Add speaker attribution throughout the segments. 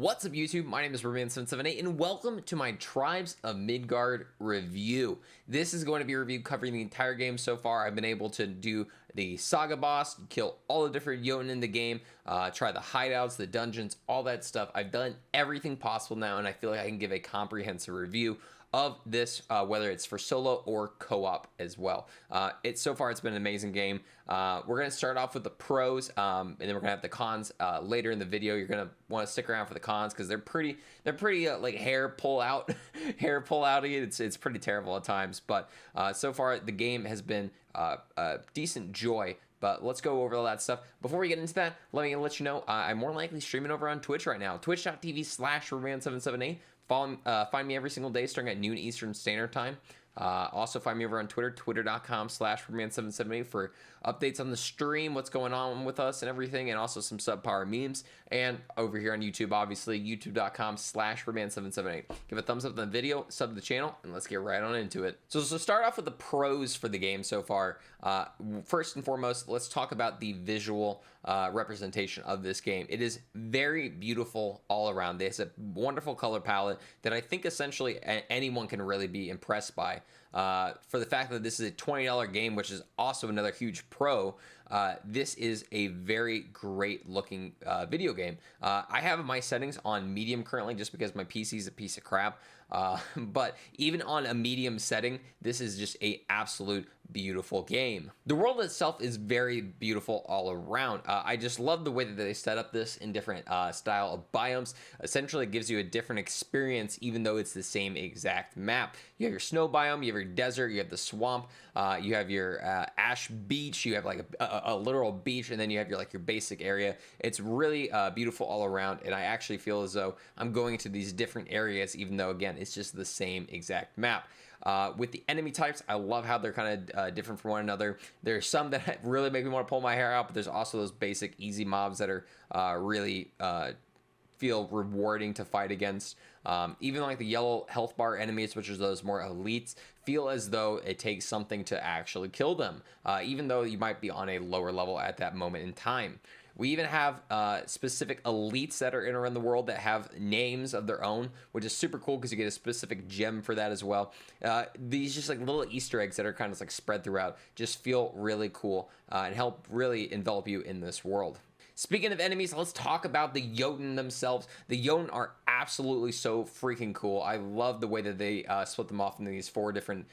Speaker 1: What's up YouTube? My name is Byrdman778 and welcome to my Tribes of Midgard review. This is going to be a review covering the entire game so far. I've been able to do the saga boss, kill all the different Jotun in the game, try the hideouts, the dungeons, all that stuff. I've done everything possible now and I feel like I can give a comprehensive review of this, whether it's for solo or co-op as well. So far it's been an amazing game. We're going to start off with the pros, and then we're going to have the cons later in the video. You're going to want to stick around for the cons because they're pretty like hair pull out it's pretty terrible at times, but so far the game has been a decent joy. But let's go over all that stuff. Before we get into that, let me let you know I'm more likely streaming over on Twitch right now. Twitch.tv/Byrdman778. Find me every single day starting at noon Eastern Standard Time. Also find me over on Twitter, twitter.com/Byrdman778 for updates on the stream, what's going on with us and everything, and also some subpar memes. And over here on YouTube, obviously, youtube.com/Byrdman778. Give a thumbs up on the video, sub to the channel, and let's get right on into it. So start off with the pros for the game so far. First and foremost, let's talk about the visual representation of this game. It is very beautiful all around. There's a wonderful color palette that I think essentially anyone can really be impressed by. For the fact that this is a $20 game, which is also another huge pro, this is a very great looking video game. I have my settings on medium currently just because my PC is a piece of crap. But even on a medium setting, this is just a absolute beautiful game. The world itself is very beautiful all around. I just love the way that they set up this in different style of biomes. Essentially, it gives you a different experience even though it's the same exact map. You have your snow biome, you have your desert, you have the swamp, you have your ash beach, you have like a literal beach, and then you have your basic area. It's really beautiful all around, and I actually feel as though I'm going into these different areas even though, again, it's just the same exact map. With the enemy types, I love how they're kind of different from one another. There's some that really make me want to pull my hair out, but there's also those basic easy mobs that are really feel rewarding to fight against. Even like the yellow health bar enemies, which are those more elites, feel as though it takes something to actually kill them, even though you might be on a lower level at that moment in time. We even have specific elites that are in around the world that have names of their own, which is super cool because you get a specific gem for that as well. These just like little Easter eggs that are kind of like spread throughout just feel really cool and help really envelop you in this world. Speaking of enemies, let's talk about the Jotun themselves. The Jotun are absolutely so freaking cool. I love the way that they split them off into these 4 different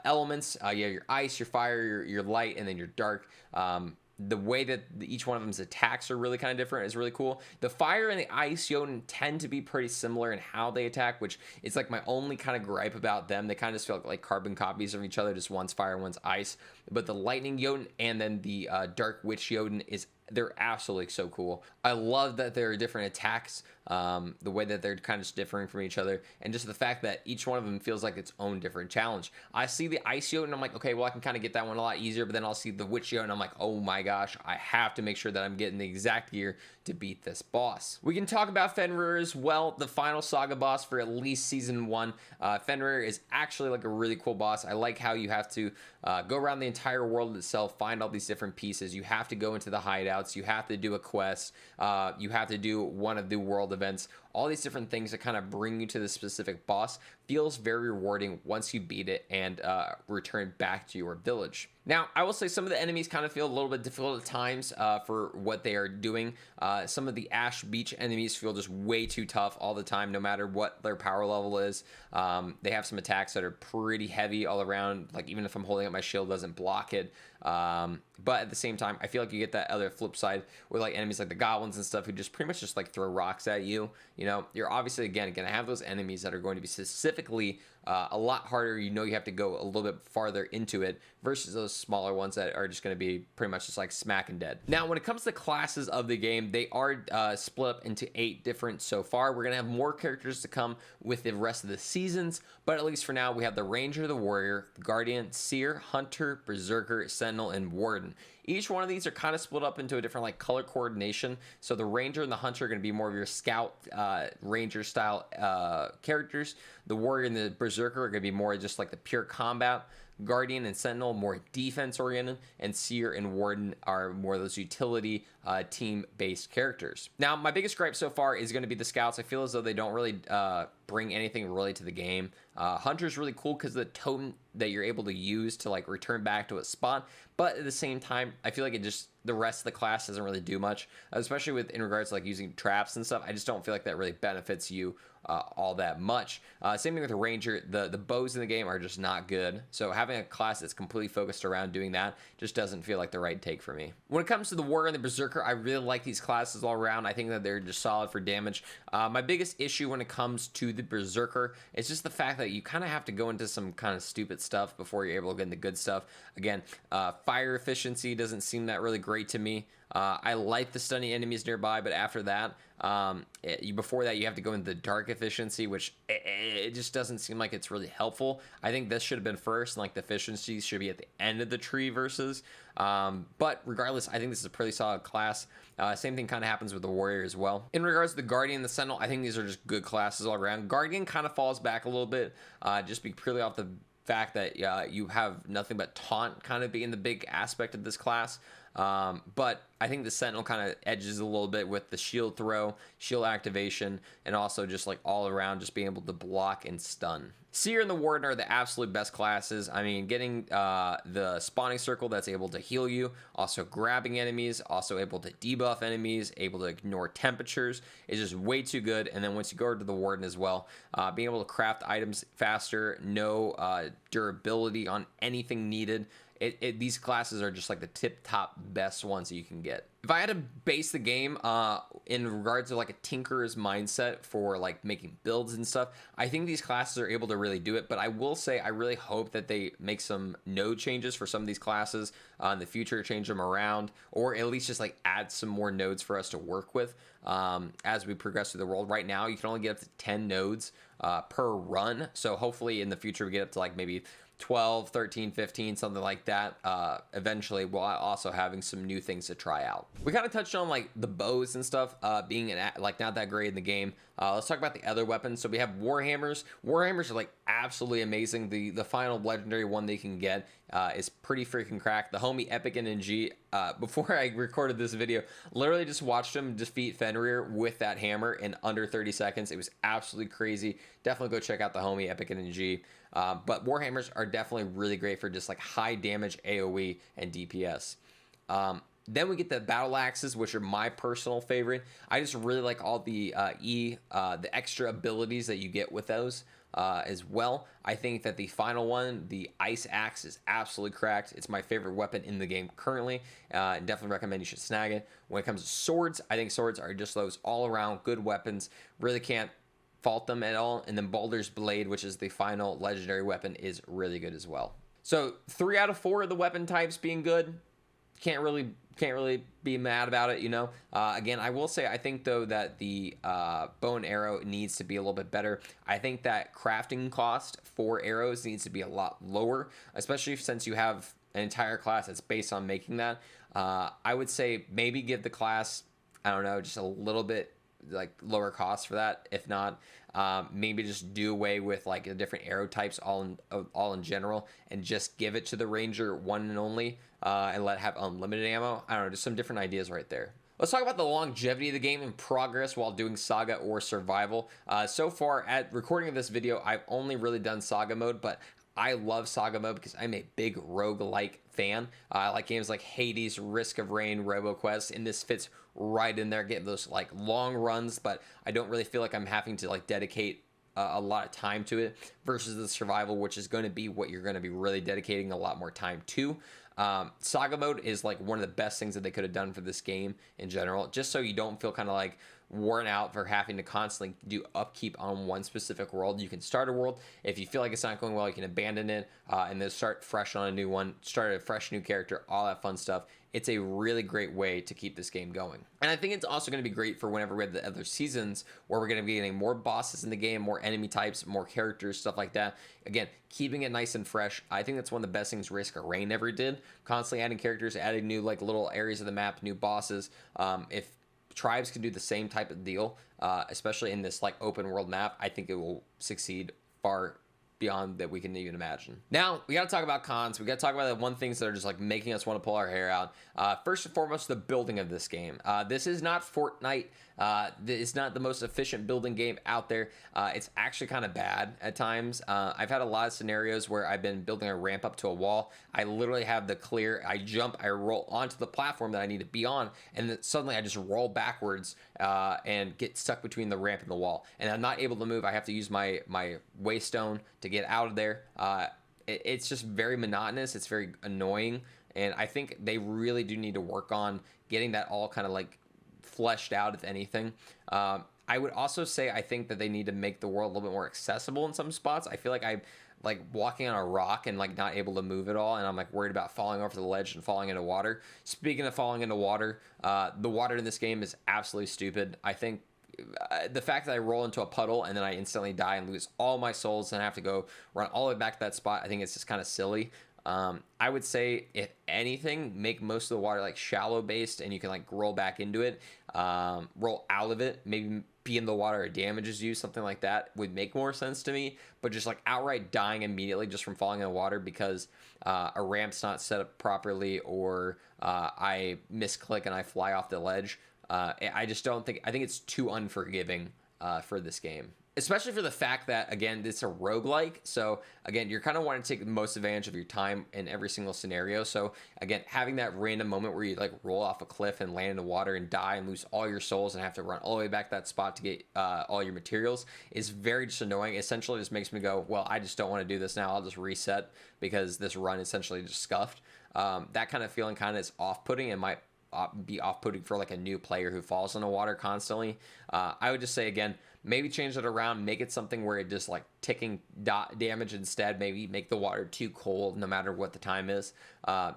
Speaker 1: elements. You have your ice, your fire, your light, and then your dark. The way that each one of them's attacks are really kind of different is really cool. The fire and the ice Jotun tend to be pretty similar in how they attack, which is like my only kind of gripe about them. They kind of just feel like carbon copies of each other, just one's fire, one's ice. But the lightning Jotun and then the dark witch Jotun they're absolutely so cool. I love that there are different attacks, the way that they're kind of just differing from each other, and just the fact that each one of them feels like its own different challenge. I see the ice Jotun and I'm like, okay, well, I can kind of get that one a lot easier, but then I'll see the witch Jotun and I'm like, oh my gosh, I have to make sure that I'm getting the exact gear to beat this boss. We can talk about Fenrir as well, the final saga boss for at least season 1. Fenrir is actually like a really cool boss. I like how you have to go around the entire world itself, find all these different pieces. You have to go into the hideouts. You have to do a quest. You have to do one of the world events. All these different things that kind of bring you to the specific boss feels very rewarding once you beat it and return back to your village. Now, I will say some of the enemies kind of feel a little bit difficult at times for what they are doing. Some of the Ash Beach enemies feel just way too tough all the time, no matter what their power level is. They have some attacks that are pretty heavy all around, like even if I'm holding up my shield, doesn't block it. But at the same time, I feel like you get that other flip side with like enemies like the goblins and stuff who just pretty much just like throw rocks at you. You know, you're obviously, again, going to have those enemies that are going to be specifically a lot harder. You know, you have to go a little bit farther into it versus those smaller ones that are just going to be pretty much just like smacking dead. Now, when it comes to classes of the game, they are split up into 8 different so far. We're going to have more characters to come with the rest of the seasons, but at least for now, we have the Ranger, the Warrior, the Guardian, Seer, Hunter, Berserker, Sentinel, and Warden. Each one of these are kind of split up into a different like color coordination. So the Ranger and the Hunter are going to be more of your scout Ranger style characters. The Warrior and the Berserker are going to be more just like the pure combat. Guardian and Sentinel more defense oriented, and Seer and Warden are more those utility team based characters. Now, my biggest gripe so far is going to be the scouts. I feel as though they don't really bring anything really to the game. Hunter's really cool because the totem that you're able to use to like return back to a spot, but at the same time, I feel like the rest of the class doesn't really do much, especially in regards to like using traps and stuff. I just don't feel like that really benefits you all that much. Same thing with the Ranger. The bows in the game are just not good, so having a class that's completely focused around doing that just doesn't feel like the right take for me. When it comes to the Warrior and the Berserker, I really like these classes all around. I think that they're just solid for damage. My biggest issue when it comes to the Berserker is just the fact that you kind of have to go into some kind of stupid stuff before you're able to get into good stuff. Again, fire efficiency doesn't seem that really great to me. I like the stunning enemies nearby, but after that, before that, you have to go into the dark efficiency, which it just doesn't seem like it's really helpful. I think this should have been first, and like the efficiencies should be at the end of the tree versus. But regardless, I think this is a pretty solid class. Same thing kind of happens with the Warrior as well. In regards to the Guardian and the Sentinel, I think these are just good classes all around. Guardian kind of falls back a little bit, just purely off the fact that you have nothing but taunt kind of being the big aspect of this class. But I think the Sentinel kind of edges a little bit with the shield throw, shield activation, and also just like all around just being able to block and stun. Seer and the Warden are the absolute best classes. I mean, getting the spawning circle that's able to heal you, also grabbing enemies, also able to debuff enemies, able to ignore temperatures is just way too good. And then once you go to the Warden as well, being able to craft items faster, no durability on anything needed. These classes are just like the tip-top best ones that you can get. If I had to base the game in regards to like a tinkerer's mindset for like making builds and stuff, I think these classes are able to really do it. But I will say I really hope that they make some node changes for some of these classes in the future, change them around, or at least just like add some more nodes for us to work with as we progress through the world. Right now, you can only get up to 10 nodes per run. So hopefully in the future we get up to like maybe 12, 13, 15, something like that, eventually, while also having some new things to try out. We kind of touched on like the bows and stuff being like not that great in the game. Let's talk about the other weapons. So we have Warhammers. Warhammers are like absolutely amazing. The final legendary one they can get is pretty freaking cracked. The homie Epic NG, before I recorded this video, literally just watched him defeat Fenrir with that hammer in under 30 seconds. It was absolutely crazy. Definitely go check out the homie Epic NG. But Warhammers are definitely really great for just like high damage AoE and DPS. Then we get the battle axes, which are my personal favorite. I just really like all the the extra abilities that you get with those as well. I think that the final one, the ice axe, is absolutely cracked. It's my favorite weapon in the game currently. Definitely recommend you should snag it. When it comes to swords, I think swords are just those all around good weapons. Really can't fault them at all. And then Baldur's Blade, which is the final legendary weapon, is really good as well. So 3 out of 4 of the weapon types being good. Can't really be mad about it, you know. Again, I will say I think though that the bow and arrow needs to be a little bit better. I think that crafting cost for arrows needs to be a lot lower, especially since you have an entire class that's based on making that. I would say maybe give the class, I don't know, just a little bit like lower cost for that. If not, maybe just do away with like the different arrow types all in general, and just give it to the ranger one and only, and let it have unlimited ammo. I don't know, just some different ideas right there. Let's talk about the longevity of the game and progress while doing Saga or Survival. So far at recording of this video, I've only really done Saga mode, but I love Saga mode because I'm a big roguelike fan. I like games like Hades, Risk of Rain, RoboQuest, and this fits right in there, getting those like long runs, but I don't really feel like I'm having to like dedicate a lot of time to it, versus the Survival, which is going to be what you're going to be really dedicating a lot more time to. Saga mode is like one of the best things that they could have done for this game in general, just so you don't feel kind of like worn out for having to constantly do upkeep on one specific world. You can start a world. If you feel like it's not going well, you can abandon it and then start fresh on a new one, start a fresh new character, all that fun stuff. It's a really great way to keep this game going. And I think it's also going to be great for whenever we have the other seasons, where we're going to be getting more bosses in the game, more enemy types, more characters, stuff like that. Again, keeping it nice and fresh. I think that's one of the best things Risk of Rain ever did. Constantly adding characters, adding new like little areas of the map, new bosses. If tribes can do the same type of deal, especially in this like open world map, I think it will succeed far beyond that we can even imagine. Now we got to talk about cons. We got to talk about the one things that are just like making us want to pull our hair out. First and foremost, the building of this game. This is not Fortnite. It's not the most efficient building game out there. It's actually kind of bad at times. I've had a lot of scenarios where I've been building a ramp up to a wall. I literally have the clear, I jump, I roll onto the platform that I need to be on, and then suddenly I just roll backwards and get stuck between the ramp and the wall. And I'm not able to move. I have to use my waystone to get out of there. It's just very monotonous. It's very annoying. And I think they really do need to work on getting that all kind of like fleshed out, if anything. I would also say I think that they need to make the world a little bit more accessible in some spots. I feel like I'm like walking on a rock and like not able to move at all, and I'm like worried about falling over the ledge and falling into water. Speaking of falling into water, the water in this game is absolutely stupid. I think the fact that I roll into a puddle and then I instantly die and lose all my souls and I have to go run all the way back to that spot, I think it's just kind of silly. I would say, if anything, make most of the water like shallow based, and you can like roll back into it, roll out of it, maybe be in the water, it damages you, something like that would make more sense to me. But just like outright dying immediately just from falling in the water because a ramp's not set up properly, or I misclick and I fly off the ledge, I just don't think, I think it's too unforgiving for this game. Especially for the fact that, again, it's a roguelike. So, again, you're kind of wanting to take the most advantage of your time in every single scenario. So, again, having that random moment where you, like, roll off a cliff and land in the water and die and lose all your souls and have to run all the way back to that spot to get all your materials is very just annoying. Essentially, just makes me go, well, I just don't want to do this now. I'll just reset because this run essentially just scuffed. That kind of feeling kind of is off-putting and might be off-putting for, like, a new player who falls in the water constantly. I would just say, again, maybe change it around, make it something where it just like ticking damage instead. Maybe make the water too cold no matter what the time is,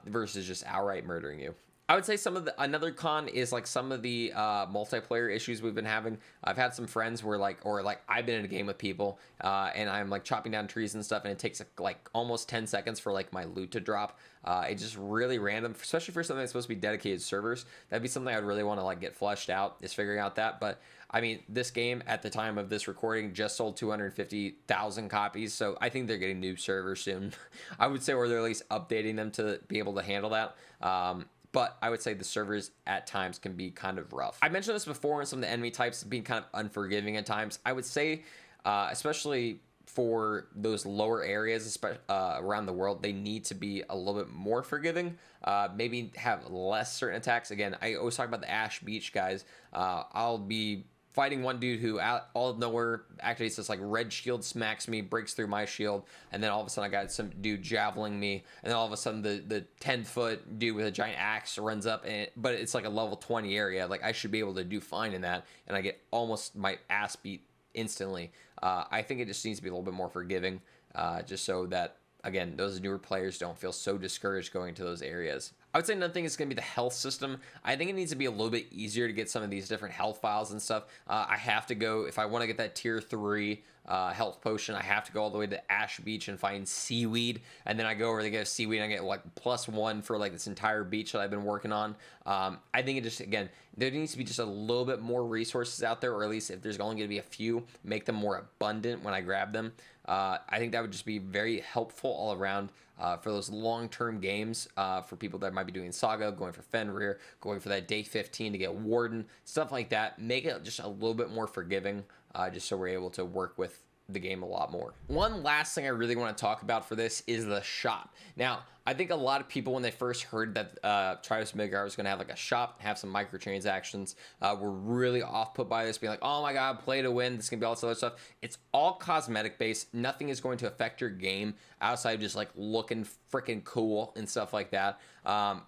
Speaker 1: versus just outright murdering you. I would say another con is like some of the multiplayer issues we've been having. I've had some friends where I've been in a game with people and I'm like chopping down trees and stuff, and it takes like almost 10 seconds for like my loot to drop. It's just really random, especially for something that's supposed to be dedicated servers. That'd be something I'd really want to like get fleshed out, is figuring out that. But I mean, this game at the time of this recording just sold 250,000 copies, so I think they're getting new servers soon. I would say, or they're at least updating them to be able to handle that. But I would say the servers at times can be kind of rough. I mentioned this before in some of the enemy types being kind of unforgiving at times. I would say, especially for those lower areas around the world, they need to be a little bit more forgiving. Maybe have less certain attacks. Again, I always talk about the Ash Beach guys. I'll be fighting one dude who out all of nowhere activates this like red shield, smacks me, breaks through my shield, and then all of a sudden I got some dude javeling me, and then all of a sudden the 10-foot dude with a giant axe runs up, but it's like a level 20 area. Like, I should be able to do fine in that, and I get almost my ass beat instantly. I think it just needs to be a little bit more forgiving, just so that, again, those newer players don't feel so discouraged going to those areas. I would say another thing is going to be the health system. I think it needs to be a little bit easier to get some of these different health files and stuff. I have to go, if I want to get that tier 3 health potion, I have to go all the way to Ash Beach and find seaweed, and then I go over to get seaweed and I get like +1 for like this entire beach that I've been working on. I think it just, again, there needs to be just a little bit more resources out there, or at least if there's only going to be a few, make them more abundant when I grab them. I think that would just be very helpful all around for those long-term games, for people that might be doing Saga, going for Fenrir, going for that day 15 to get Warden, stuff like that. Make it just a little bit more forgiving, just so we're able to work with the game a lot more. One last thing I really want to talk about for this is the shop. Now, I think a lot of people, when they first heard that Travis Midgard was going to have like a shop, have some microtransactions, were really off put by this, being like, oh my god, play to win, this is going to be all this other stuff. It's all cosmetic based. Nothing is going to affect your game outside of just like looking freaking cool and stuff like that.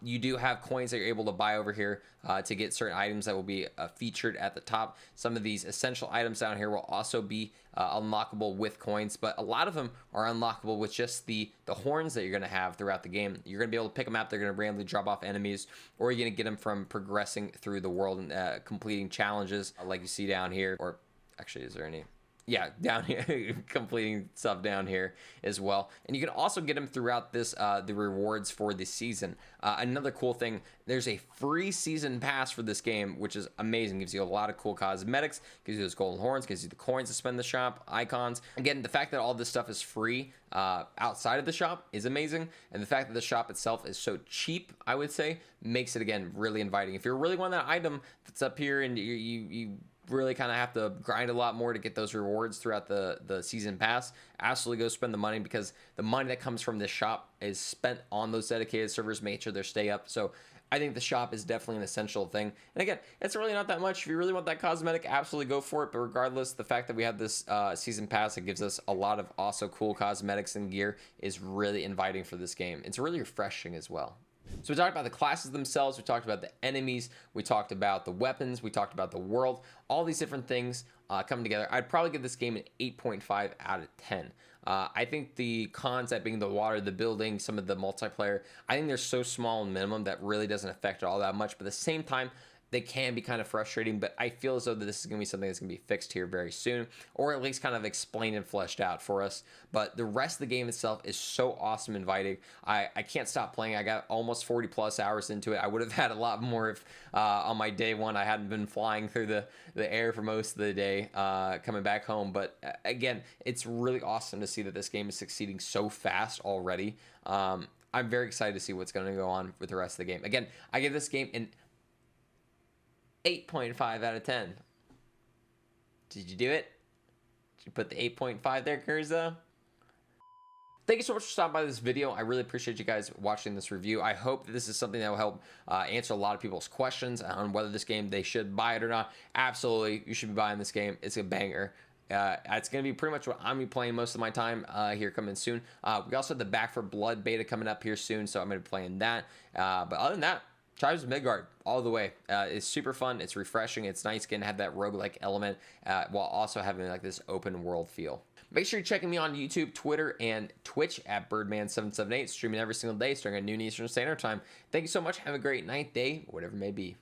Speaker 1: You do have coins that you're able to buy over here to get certain items that will be featured at the top. Some of these essential items down here will also be unlockable with coins, but a lot of them are unlockable with just the horns that you're going to have throughout the game. You're going to be able to pick them up. They're going to randomly drop off enemies, or you're going to get them from progressing through the world and completing challenges like you see down here. Or actually, is there any? Yeah, down here, completing stuff down here as well. And you can also get them throughout this, the rewards for the season. Another cool thing, there's a free season pass for this game, which is amazing. Gives you a lot of cool cosmetics, gives you those golden horns, gives you the coins to spend in the shop, icons. Again, the fact that all this stuff is free outside of the shop is amazing. And the fact that the shop itself is so cheap, I would say, makes it, again, really inviting. If you really want that item that's up here and you really kind of have to grind a lot more to get those rewards throughout the season pass, absolutely go spend the money, because the money that comes from this shop is spent on those dedicated servers, make sure they stay up. So I think the shop is definitely an essential thing. And again, it's really not that much. If you really want that cosmetic, absolutely go for it. But regardless, the fact that we have this season pass that gives us a lot of also cool cosmetics and gear is really inviting for this game. It's really refreshing as well. So we talked about the classes themselves, we talked about the enemies, we talked about the weapons, we talked about the world, all these different things coming together. I'd probably give this game an 8.5 out of 10. I think the cons, that being the water, the building, some of the multiplayer, I think they're so small and minimum that really doesn't affect it all that much. But at the same time, they can be kind of frustrating, but I feel as though that this is going to be something that's going to be fixed here very soon, or at least kind of explained and fleshed out for us. But the rest of the game itself is so awesome, inviting. I can't stop playing. I got almost 40 plus hours into it. I would have had a lot more if on my day one I hadn't been flying through the air for most of the day coming back home. But again, it's really awesome to see that this game is succeeding so fast already. I'm very excited to see what's going to go on with the rest of the game. Again, I give this game an 8.5 out of 10. Did you do it? Did you put the 8.5 there, Kurza? Thank you so much for stopping by this video. I really appreciate you guys watching this review. I hope that this is something that will help answer a lot of people's questions on whether this game, they should buy it or not. Absolutely, you should be buying this game. It's a banger. It's going to be pretty much what I'm going to be playing most of my time here coming soon. We also have the Back for Blood beta coming up here soon, so I'm going to be playing that. But other than that, Tribes of Midgard all the way. It's super fun. It's refreshing. It's nice getting to have that roguelike element while also having like this open world feel. Make sure you're checking me on YouTube, Twitter, and Twitch at Byrdman778, streaming every single day starting at noon Eastern Standard Time. Thank you so much. Have a great night, day, whatever it may be.